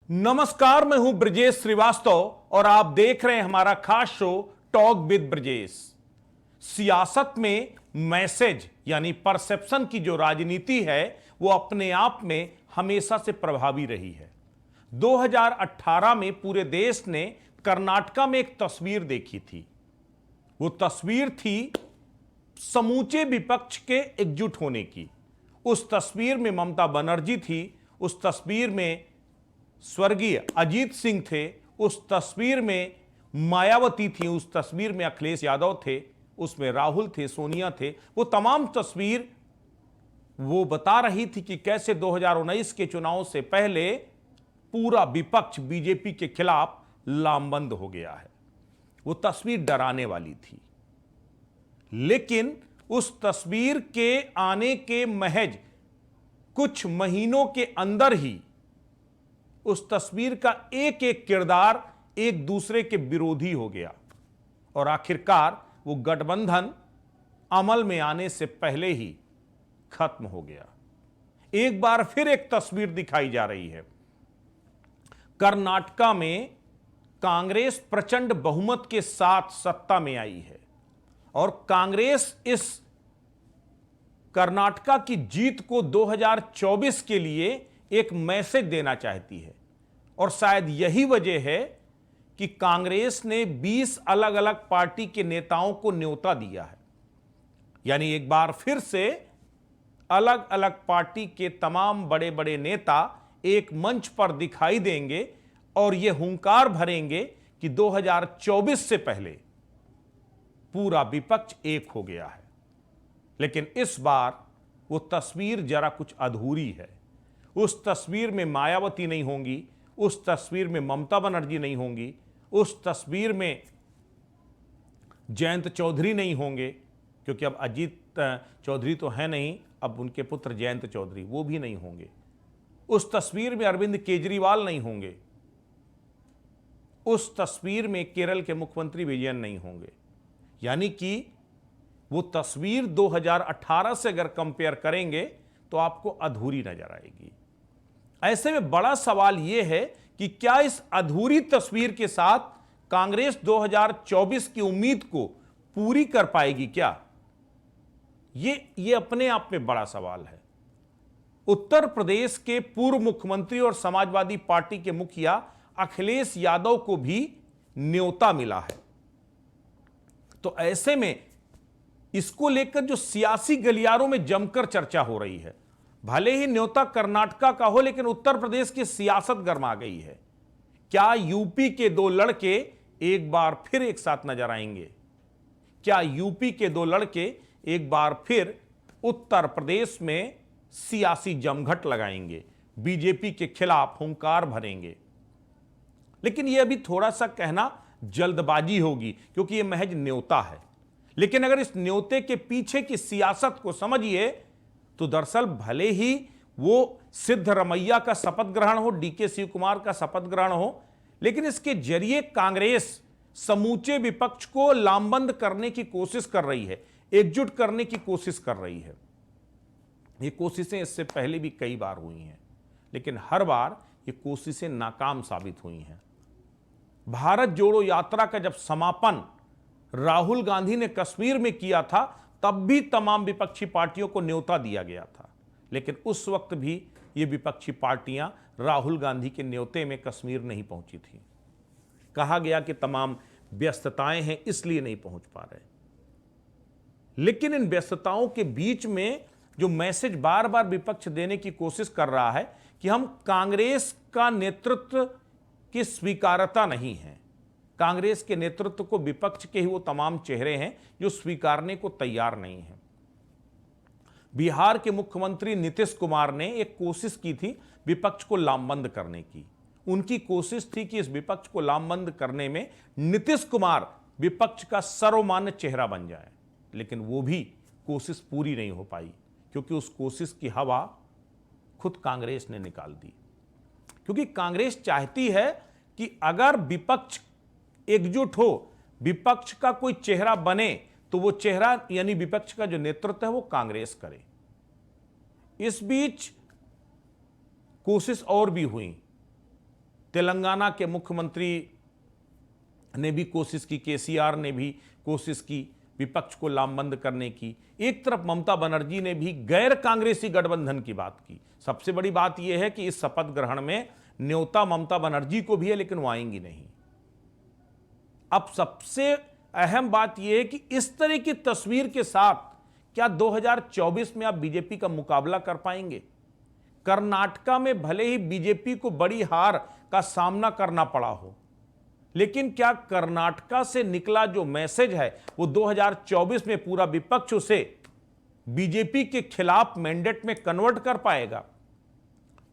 नमस्कार, मैं हूं ब्रजेश श्रीवास्तव और आप देख रहे हैं हमारा खास शो टॉक विद ब्रजेश। सियासत में मैसेज यानी परसेप्शन की जो राजनीति है वो अपने आप में हमेशा से प्रभावी रही है। 2018 में पूरे देश ने कर्नाटका में एक तस्वीर देखी थी। वो तस्वीर थी समूचे विपक्ष के एकजुट होने की। उस तस्वीर में ममता बनर्जी थी, उस तस्वीर में स्वर्गीय अजीत सिंह थे, उस तस्वीर में मायावती थी, उस तस्वीर में अखिलेश यादव थे, उसमें राहुल थे, सोनिया थे। वो तमाम तस्वीर वो बता रही थी कि कैसे 2019 के चुनाव से पहले पूरा विपक्ष बीजेपी के खिलाफ लामबंद हो गया है। वो तस्वीर डराने वाली थी, लेकिन उस तस्वीर के आने के महज कुछ महीनों के अंदर ही उस तस्वीर का एक एक किरदार एक दूसरे के विरोधी हो गया और आखिरकार वो गठबंधन अमल में आने से पहले ही खत्म हो गया। एक बार फिर एक तस्वीर दिखाई जा रही है। कर्नाटका में कांग्रेस प्रचंड बहुमत के साथ सत्ता में आई है और कांग्रेस इस कर्नाटका की जीत को 2024 के लिए एक मैसेज देना चाहती है और शायद यही वजह है कि कांग्रेस ने 20 अलग अलग पार्टी के नेताओं को न्योता दिया है। यानी एक बार फिर से अलग अलग पार्टी के तमाम बड़े बड़े नेता एक मंच पर दिखाई देंगे और यह हुंकार भरेंगे कि 2024 से पहले पूरा विपक्ष एक हो गया है। लेकिन इस बार वो तस्वीर जरा कुछ अधूरी है। उस तस्वीर में मायावती नहीं होंगी, उस तस्वीर में ममता बनर्जी नहीं होंगी, उस तस्वीर में जयंत चौधरी नहीं होंगे, क्योंकि अब अजीत चौधरी तो है नहीं, अब उनके पुत्र जयंत चौधरी वो भी नहीं होंगे। उस तस्वीर में अरविंद केजरीवाल नहीं होंगे, उस तस्वीर में केरल के मुख्यमंत्री विजयन नहीं होंगे। यानी कि वो तस्वीर 2018 से अगर कंपेयर करेंगे तो आपको अधूरी नजर आएगी। ऐसे में बड़ा सवाल यह है कि क्या इस अधूरी तस्वीर के साथ कांग्रेस 2024 की उम्मीद को पूरी कर पाएगी क्या? ये अपने आप में बड़ा सवाल है। उत्तर प्रदेश के पूर्व मुख्यमंत्री और समाजवादी पार्टी के मुखिया अखिलेश यादव को भी न्योता मिला है। तो ऐसे में इसको लेकर जो सियासी गलियारों में जमकर चर्चा हो रही है, भले ही न्योता कर्नाटका का हो, लेकिन उत्तर प्रदेश की सियासत गर्मा गई है। क्या यूपी के दो लड़के एक बार फिर एक साथ नजर आएंगे? क्या यूपी के दो लड़के एक बार फिर उत्तर प्रदेश में सियासी जमघट लगाएंगे, बीजेपी के खिलाफ हुंकार भरेंगे? लेकिन यह अभी थोड़ा सा कहना जल्दबाजी होगी, क्योंकि यह महज न्योता है। लेकिन अगर इस न्योते के पीछे की सियासत को समझिए तो दरअसल भले ही वो सिद्धरमैया का शपथ ग्रहण हो, डीके शिव कुमार का शपथ ग्रहण हो, लेकिन इसके जरिए कांग्रेस समूचे विपक्ष को लामबंद करने की कोशिश कर रही है, एकजुट करने की कोशिश कर रही है। ये कोशिशें इससे पहले भी कई बार हुई हैं, लेकिन हर बार ये कोशिशें नाकाम साबित हुई हैं। भारत जोड़ो यात्रा का जब समापन राहुल गांधी ने कश्मीर में किया था, तब भी तमाम विपक्षी पार्टियों को न्योता दिया गया था, लेकिन उस वक्त भी ये विपक्षी पार्टियां राहुल गांधी के न्योते में कश्मीर नहीं पहुंची थी। कहा गया कि तमाम व्यस्तताएं हैं इसलिए नहीं पहुंच पा रहे। लेकिन इन व्यस्तताओं के बीच में जो मैसेज बार बार विपक्ष देने की कोशिश कर रहा है कि हम कांग्रेस का नेतृत्व की स्वीकारता नहीं है, कांग्रेस के नेतृत्व को विपक्ष के ही वो तमाम चेहरे हैं जो स्वीकारने को तैयार नहीं हैं। बिहार के मुख्यमंत्री नीतीश कुमार ने एक कोशिश की थी विपक्ष को लामबंद करने की। उनकी कोशिश थी कि इस विपक्ष को लामबंद करने में नीतीश कुमार विपक्ष का सर्वमान्य चेहरा बन जाए, लेकिन वो भी कोशिश पूरी नहीं हो पाई, क्योंकि उस कोशिश की हवा खुद कांग्रेस ने निकाल दी। क्योंकि कांग्रेस चाहती है कि अगर विपक्ष एकजुट हो, विपक्ष का कोई चेहरा बने, तो वो चेहरा यानी विपक्ष का जो नेतृत्व है वो कांग्रेस करे। इस बीच कोशिश और भी हुई तेलंगाना के मुख्यमंत्री ने भी कोशिश की, केसीआर ने भी कोशिश की विपक्ष को लामबंद करने की। एक तरफ ममता बनर्जी ने भी गैर कांग्रेसी गठबंधन की बात की। सबसे बड़ी बात यह है कि इस शपथ ग्रहण में न्योता ममता बनर्जी को भी है, लेकिन वो आएंगी नहीं। अब सबसे अहम बात यह है कि इस तरह की तस्वीर के साथ क्या 2024 में आप बीजेपी का मुकाबला कर पाएंगे? कर्नाटका में भले ही बीजेपी को बड़ी हार का सामना करना पड़ा हो, लेकिन क्या कर्नाटका से निकला जो मैसेज है वो 2024 में पूरा विपक्ष उसे बीजेपी के खिलाफ मैंडेट में कन्वर्ट कर पाएगा?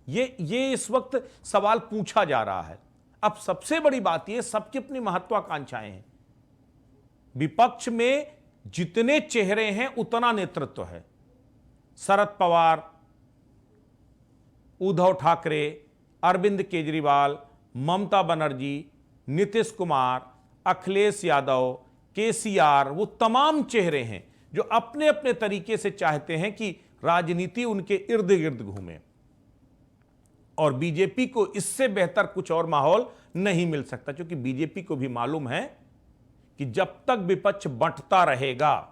ये इस वक्त सवाल पूछा जा रहा है। अब सबसे बड़ी बात यह, सबकी अपनी महत्वाकांक्षाएं हैं। विपक्ष में जितने चेहरे हैं उतना नेतृत्व है। शरद पवार, उद्धव ठाकरे, अरविंद केजरीवाल, ममता बनर्जी, नीतीश कुमार, अखिलेश यादव, केसीआर, वो तमाम चेहरे हैं जो अपने अपने तरीके से चाहते हैं कि राजनीति उनके इर्द गिर्द घूमे, और बीजेपी को इससे बेहतर कुछ और माहौल नहीं मिल सकता, क्योंकि बीजेपी को भी मालूम है कि जब तक विपक्ष बंटता रहेगा,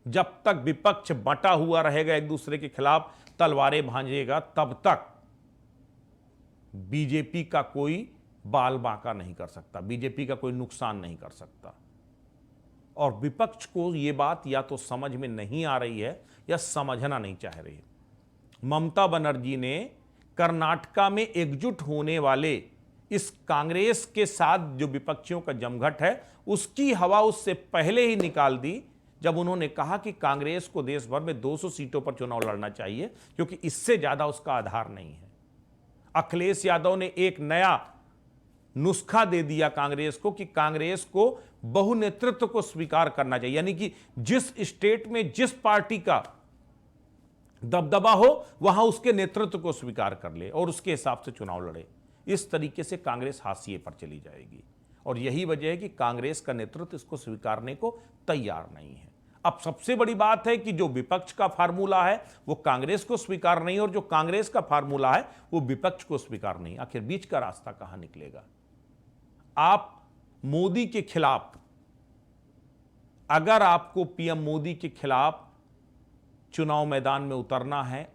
जब तक विपक्ष बंटा हुआ रहेगा, एक दूसरे के खिलाफ तलवारें भांजेगा, तब तक बीजेपी का कोई बाल बांका नहीं कर सकता, बीजेपी का कोई नुकसान नहीं कर सकता। और विपक्ष को यह बात या तो समझ में नहीं आ रही है या समझना नहीं चाह रही है। ममता बनर्जी ने कर्नाटका में एकजुट होने वाले इस कांग्रेस के साथ जो विपक्षियों का जमघट है, उसकी हवा उससे पहले ही निकाल दी, जब उन्होंने कहा कि कांग्रेस को देश भर में 200 सीटों पर चुनाव लड़ना चाहिए, क्योंकि इससे ज्यादा उसका आधार नहीं है। अखिलेश यादव ने एक नया नुस्खा दे दिया कांग्रेस को कि कांग्रेस को बहुनेतृत्व को स्वीकार करना चाहिए, यानी कि जिस स्टेट में जिस पार्टी का दबदबा हो वहां उसके नेतृत्व को स्वीकार कर ले और उसके हिसाब से चुनाव लड़े। इस तरीके से कांग्रेस हाशिए पर चली जाएगी, और यही वजह है कि कांग्रेस का नेतृत्व इसको स्वीकारने को तैयार नहीं है। अब सबसे बड़ी बात है कि जो विपक्ष का फार्मूला है वो कांग्रेस को स्वीकार नहीं, और जो कांग्रेस का फार्मूला है वो विपक्ष को स्वीकार नहीं। आखिर बीच का रास्ता कहां निकलेगा? आप मोदी के खिलाफ, अगर आपको पीएम मोदी के खिलाफ चुनाव मैदान में उतरना है,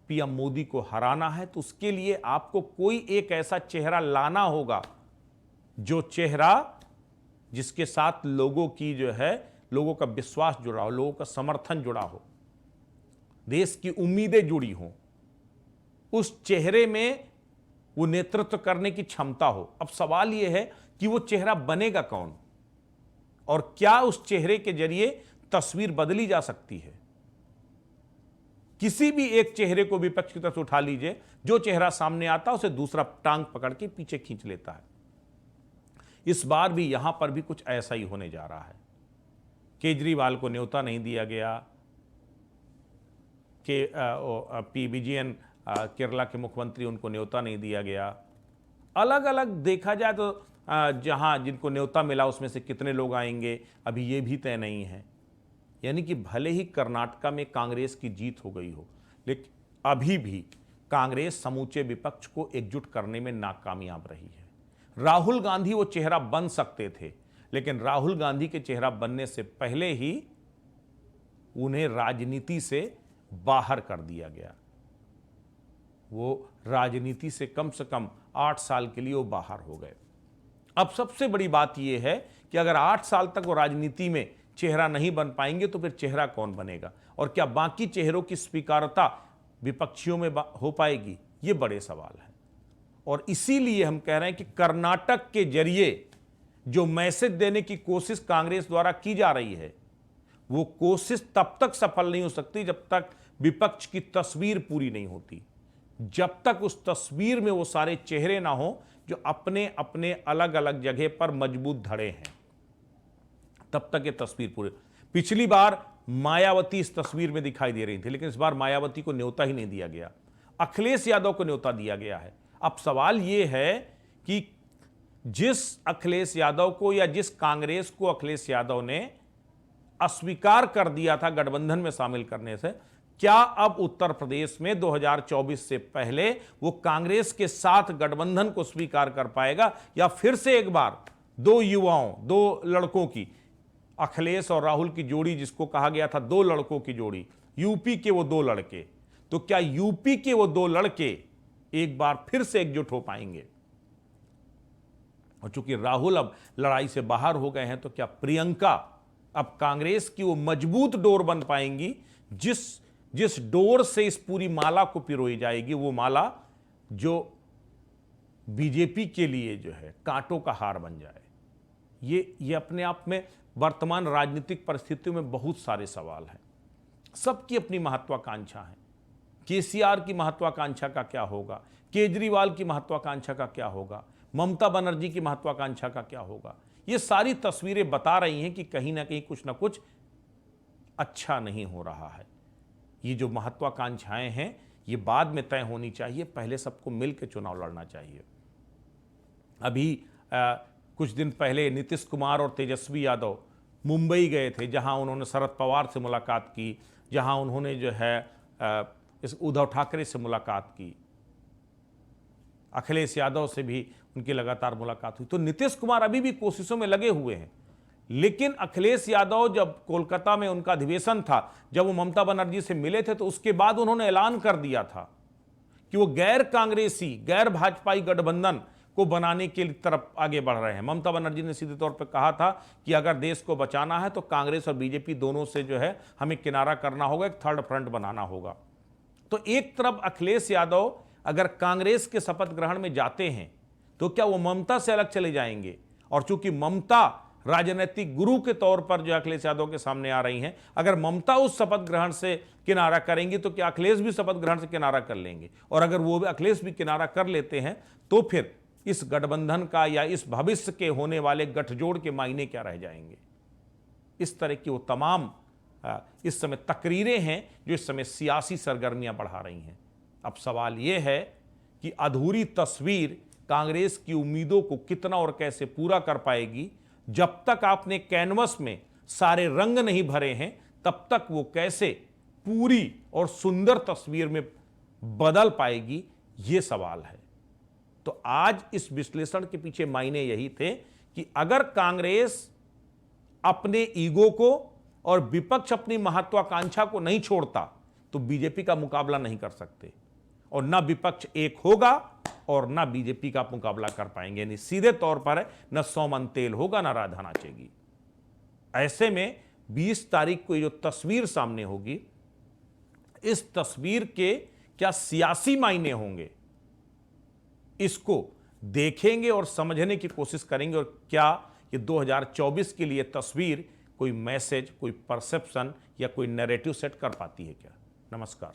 पीएम मोदी को हराना है, तो उसके लिए आपको कोई एक ऐसा चेहरा लाना होगा, जो चेहरा जिसके साथ लोगों की जो है, लोगों का विश्वास जुड़ा हो, लोगों का समर्थन जुड़ा हो, देश की उम्मीदें जुड़ी हो, उस चेहरे में वो नेतृत्व करने की क्षमता हो। अब सवाल यह है कि वो चेहरा बनेगा कौन, और क्या उस चेहरे के जरिए तस्वीर बदली जा सकती है? किसी भी एक चेहरे को विपक्ष की तरफ उठा लीजिए, जो चेहरा सामने आता है उसे दूसरा टांग पकड़ के पीछे खींच लेता है। इस बार भी यहां पर भी कुछ ऐसा ही होने जा रहा है। केजरीवाल को न्योता नहीं दिया गया, के पी विजयन केरला के मुख्यमंत्री, उनको न्योता नहीं दिया गया। अलग अलग देखा जाए तो जहां जिनको न्योता मिला उसमें से कितने लोग आएंगे अभी ये भी तय नहीं है। यानी कि भले ही कर्नाटका में कांग्रेस की जीत हो गई हो, लेकिन अभी भी कांग्रेस समूचे विपक्ष को एकजुट करने में नाकामयाब रही है। राहुल गांधी वो चेहरा बन सकते थे, लेकिन राहुल गांधी के चेहरा बनने से पहले ही उन्हें राजनीति से बाहर कर दिया गया। वो राजनीति से कम 8 साल के लिए वो बाहर हो गए। अब सबसे बड़ी बात यह है कि अगर 8 साल तक वो राजनीति में चेहरा नहीं बन पाएंगे तो फिर चेहरा कौन बनेगा, और क्या बाकी चेहरों की स्वीकारता विपक्षियों में हो पाएगी? ये बड़े सवाल हैं। और इसीलिए हम कह रहे हैं कि कर्नाटक के जरिए जो मैसेज देने की कोशिश कांग्रेस द्वारा की जा रही है, वो कोशिश तब तक सफल नहीं हो सकती जब तक विपक्ष की तस्वीर पूरी नहीं होती, जब तक उस तस्वीर में वो सारे चेहरे ना हो जो अपने अपने अलग अलग जगह पर मजबूत धड़े हैं, तब तक ये तस्वीर पूरी। पिछली बार मायावती इस तस्वीर में दिखाई दे रही थी, लेकिन इस बार मायावती को न्योता ही नहीं दिया गया, अखिलेश यादव को न्योता दिया गया है। अब सवाल यह है कि जिस अखिलेश यादव को या जिस कांग्रेस को अखिलेश यादव ने अस्वीकार कर दिया था गठबंधन में शामिल करने से, क्या अब उत्तर प्रदेश में 2024 से पहले वो कांग्रेस के साथ गठबंधन को स्वीकार कर पाएगा, या फिर से एक बार दो युवाओं, दो लड़कों की, अखिलेश और राहुल की जोड़ी जिसको कहा गया था दो लड़कों की जोड़ी, यूपी के वो दो लड़के, तो क्या यूपी के वो दो लड़के एक बार फिर से एकजुट हो पाएंगे? और चूंकि राहुल अब लड़ाई से बाहर हो गए हैं, तो क्या प्रियंका अब कांग्रेस की वो मजबूत डोर बन पाएंगी जिस डोर से इस पूरी माला को पिरोई जाएगी, वो माला जो बीजेपी के लिए जो है कांटों का हार बन जाए? ये अपने आप में वर्तमान राजनीतिक परिस्थितियों में बहुत सारे सवाल हैं। सबकी अपनी महत्वाकांक्षा है। केसीआर की महत्वाकांक्षा का क्या होगा, केजरीवाल की महत्वाकांक्षा का क्या होगा, ममता बनर्जी की महत्वाकांक्षा का क्या होगा? ये सारी तस्वीरें बता रही हैं कि कहीं ना कहीं कुछ ना कुछ अच्छा नहीं हो रहा है। ये जो महत्वाकांक्षाएं हैं ये बाद में तय होनी चाहिए, पहले सबको मिलकर चुनाव लड़ना चाहिए। अभी कुछ दिन पहले नीतीश कुमार और तेजस्वी यादव मुंबई गए थे, जहां उन्होंने शरद पवार से मुलाकात की, जहां उन्होंने जो है इस उद्धव ठाकरे से मुलाकात की, अखिलेश यादव से भी उनकी लगातार मुलाकात हुई। तो नीतीश कुमार अभी भी कोशिशों में लगे हुए हैं, लेकिन अखिलेश यादव जब कोलकाता में उनका अधिवेशन था, जब वो ममता बनर्जी से मिले थे, तो उसके बाद उन्होंने ऐलान कर दिया था कि वो गैर कांग्रेसी, गैर भाजपाई गठबंधन को बनाने के तरफ आगे बढ़ रहे हैं। ममता बनर्जी ने सीधे तौर पर कहा था कि अगर देश को बचाना है तो कांग्रेस और बीजेपी दोनों से जो है हमें किनारा करना होगा, एक थर्ड फ्रंट बनाना होगा। तो एक तरफ अखिलेश यादव अगर कांग्रेस के शपथ ग्रहण में जाते हैं तो क्या वो ममता से अलग चले जाएंगे? और चूंकि ममता राजनीतिक गुरु के तौर पर जो अखिलेश यादव के सामने आ रही हैं, अगर ममता उस शपथ ग्रहण से किनारा करेंगी तो क्या अखिलेश भी शपथ ग्रहण से किनारा कर लेंगे? और अगर वो भी अखिलेश भी किनारा कर लेते हैं तो फिर इस गठबंधन का या इस भविष्य के होने वाले गठजोड़ के मायने क्या रह जाएंगे? इस तरह की वो तमाम इस समय तकरीरें हैं जो इस समय सियासी सरगर्मियां बढ़ा रही हैं। अब सवाल यह है कि अधूरी तस्वीर कांग्रेस की उम्मीदों को कितना और कैसे पूरा कर पाएगी। जब तक आपने कैनवस में सारे रंग नहीं भरे हैं, तब तक वो कैसे पूरी और सुंदर तस्वीर में बदल पाएगी, ये सवाल है। तो आज इस विश्लेषण के पीछे मायने यही थे कि अगर कांग्रेस अपने ईगो को और विपक्ष अपनी महत्वाकांक्षा को नहीं छोड़ता तो बीजेपी का मुकाबला नहीं कर सकते, और ना विपक्ष एक होगा और ना बीजेपी का मुकाबला कर पाएंगे। यानी सीधे तौर पर न 100 मन तेल होगा ना राधा नाचेगी। ऐसे में 20 तारीख को जो तस्वीर सामने होगी, इस तस्वीर के क्या सियासी मायने होंगे, इसको देखेंगे और समझने की कोशिश करेंगे। और क्या ये 2024 के लिए तस्वीर कोई मैसेज, कोई परसेप्शन या कोई नैरेटिव सेट कर पाती है क्या? नमस्कार।